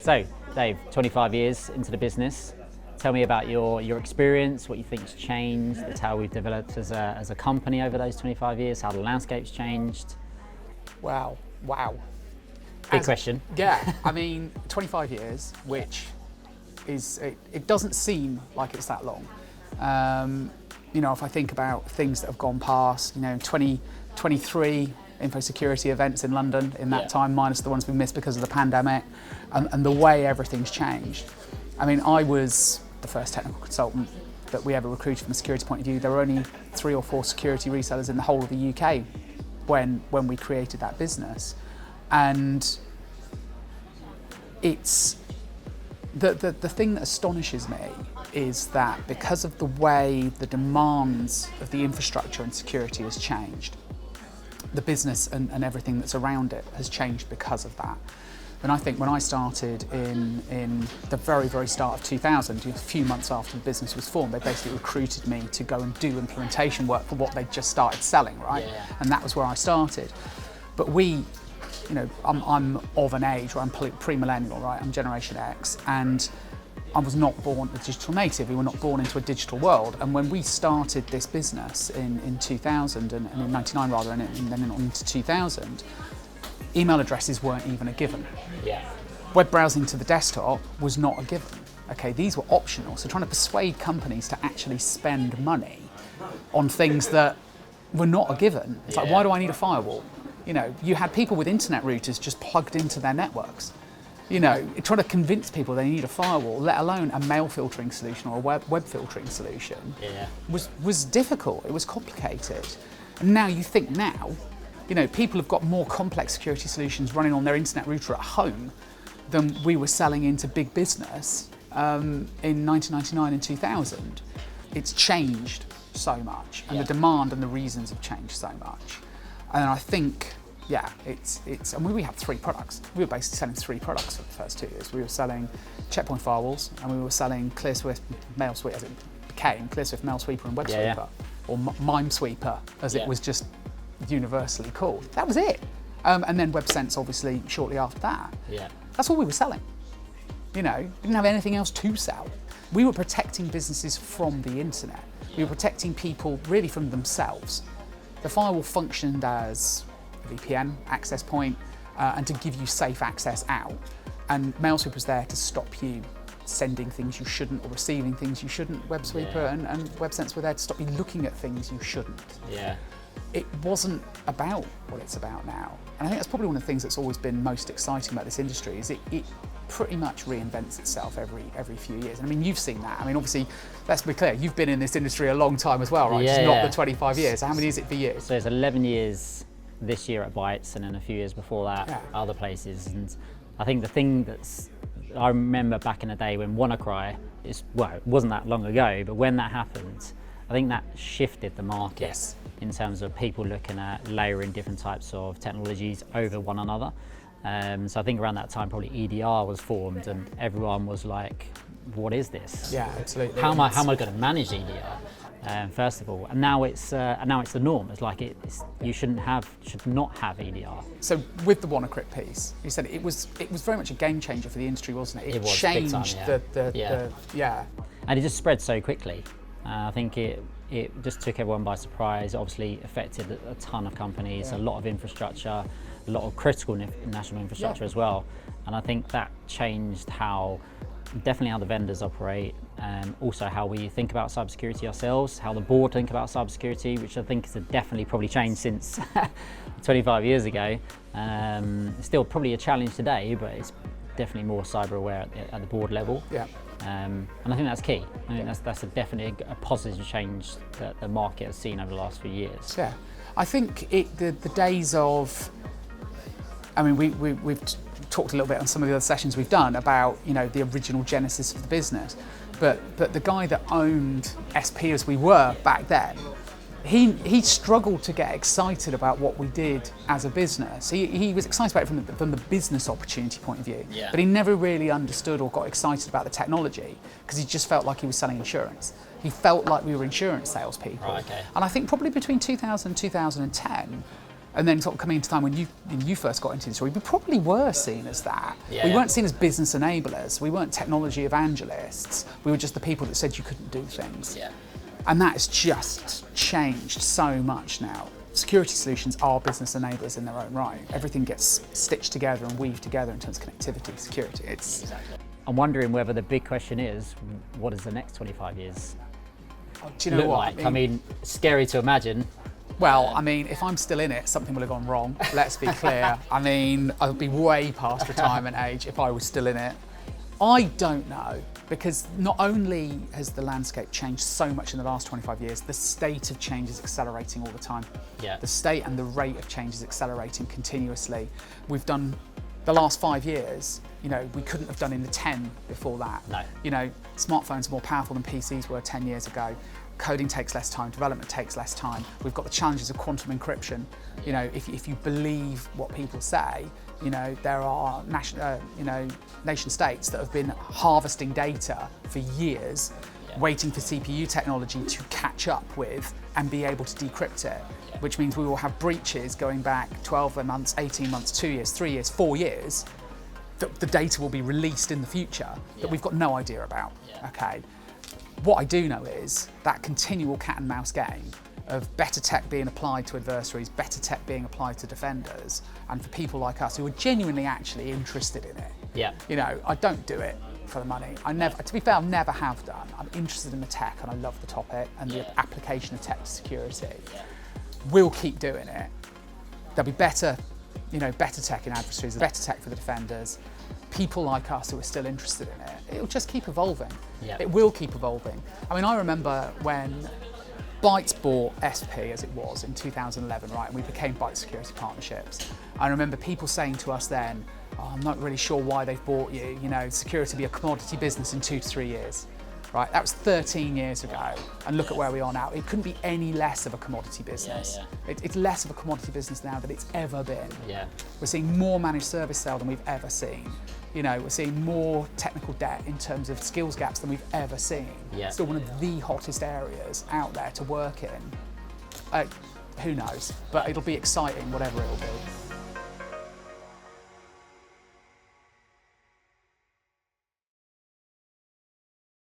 So, Dave, 25 years into the business. Tell me about your experience, what you think's changed, how we've developed as a company over those 25 years, how the landscape's changed. Wow. Big question. Yeah, I mean, 25 years, which is, it doesn't seem like it's that long. If I think about things that have gone past, 2023 info security events in London in that time, minus the ones we missed because of the pandemic, and the way everything's changed. I mean, I was the first technical consultant that we ever recruited from a security point of view. There were only 3 or 4 security resellers in the whole of the UK when we created that business. And it's the thing that astonishes me is that because of the way the demands of the infrastructure and security has changed, the business and everything that's around it has changed because of that. And I think when I started in the very, very start of 2000, a few months after the business was formed, they basically recruited me to go and do implementation work for what they'd just started selling, right? Yeah. And that was where I started. But I'm of an age where I'm pre-millennial, right? I'm Generation X, and I was not born a digital native. We were not born into a digital world. And when we started this business in 2000, and in 99 rather, and then into 2000, email addresses weren't even a given. Yeah. Web browsing to the desktop was not a given. Okay, these were optional. So trying to persuade companies to actually spend money on things that were not a given. It's like, why do I need a firewall? You had people with internet routers just plugged into their networks. Trying to convince people they need a firewall, let alone a mail filtering solution or a web filtering solution, was difficult. It was complicated. And now you think people have got more complex security solutions running on their internet router at home than we were selling into big business in 1999 and 2000. It's changed so much, and the demand and the reasons have changed so much. And I think, we had 3 products. We were basically selling 3 products for the first 2 years. We were selling checkpoint firewalls, and we were selling ClearSwift Mail Sweeper, as it became, ClearSwift Mail Sweeper and Web Sweeper, or Mime Sweeper, as it was just universally called. That was it. And then WebSense, obviously, shortly after that. Yeah. That's all we were selling. We didn't have anything else to sell. We were protecting businesses from the internet. We were protecting people really from themselves. The firewall functioned as a VPN access point and to give you safe access out. And MailSweeper was there to stop you sending things you shouldn't or receiving things you shouldn't. WebSweeper and WebSense were there to stop you looking at things you shouldn't. Yeah. It wasn't about what it's about now. And I think that's probably one of the things that's always been most exciting about this industry is it pretty much reinvents itself every few years. And I mean, you've seen that. I mean, obviously, let's be clear, you've been in this industry a long time as well, right? Yeah, Just not the 25 years. So how many is it for you? So it's 11 years this year at Bytes, and then a few years before that, other places. And I think the thing I remember back in the day when WannaCry, it wasn't that long ago, but when that happened, I think that shifted the market in terms of people looking at layering different types of technologies over one another. So I think around that time probably EDR was formed and everyone was like, what is this? Yeah, absolutely. How am I going to manage EDR? First of all, and now it's the norm. It's like you should not have EDR. So with the WannaCry piece, you said it was very much a game changer for the industry, wasn't it? It was changed big time, And it just spread so quickly. I think it just took everyone by surprise. Obviously affected a ton of companies, a lot of infrastructure, a lot of critical national infrastructure as well. And I think that changed definitely how the vendors operate, also how we think about cybersecurity ourselves, how the board think about cybersecurity, which I think has definitely probably changed since 25 years ago. It's still probably a challenge today, but it's definitely more cyber aware at the board level. Yeah. And I think that's key. I think that's definitely a positive change that the market has seen over the last few years. Yeah, I think the days of, I mean, we've talked a little bit on some of the other sessions we've done about the original genesis of the business, but the guy that owned SP as we were back then, he struggled to get excited about what we did as a business. He was excited about it from the business opportunity point of view, but he never really understood or got excited about the technology because he just felt like he was selling insurance. He felt like we were insurance salespeople. Right, okay. And I think probably between 2000 and 2010, And then sort of coming into time when you first got into the industry, we probably were seen as that. Yeah, we weren't seen as business enablers. We weren't technology evangelists. We were just the people that said you couldn't do things. Yeah. And that has just changed so much now. Security solutions are business enablers in their own right. Everything gets stitched together and weaved together in terms of connectivity, security. Exactly. I'm wondering whether the big question is, what does the next 25 years do you know look what? like? I mean, scary to imagine. Well, I mean, if I'm still in it, something will have gone wrong. Let's be clear. I mean, I'll be way past retirement age if I was still in it. I don't know, because not only has the landscape changed so much in the last 25 years, the state of change is accelerating all the time. Yeah. The state and the rate of change is accelerating continuously. We've done the last 5 years, you know, we couldn't have done in the 10 before that. No. You know, smartphones are more powerful than PCs were 10 years ago. Coding takes less time, development takes less time. We've got the challenges of quantum encryption. You know, if you believe what people say, you know, there are nation states that have been harvesting data for years, waiting for CPU technology to catch up with and be able to decrypt it, which means we will have breaches going back 12 months, 18 months, 2 years, 3 years, 4 years. The data will be released in the future that we've got no idea about. Okay. What I do know is that continual cat and mouse game of better tech being applied to adversaries, better tech being applied to defenders, and for people like us who are genuinely actually interested in it. Yeah. You know, I don't do it for the money. To be fair, I never have done. I'm interested in the tech and I love the topic and the application of tech to security. We'll keep doing it. There'll be better tech in adversaries, better tech for the defenders. People like us who are still interested in it, it'll just keep evolving. It will keep evolving. I mean, I remember when Bytes bought SP, as it was, in 2011, right, and we became Bytes Security Partnerships. I remember people saying to us then, oh, I'm not really sure why they've bought you, you know, security will be a commodity business in 2 to 3 years. Right, that was 13 years ago, and look at where we are now. It couldn't be any less of a commodity business. It's less of a commodity business now than it's ever been. We're seeing more managed service sale than we've ever seen. You know, we're seeing more technical debt in terms of skills gaps than we've ever seen. Still one of the hottest areas out there to work in. Who knows? But it'll be exciting, whatever it'll be.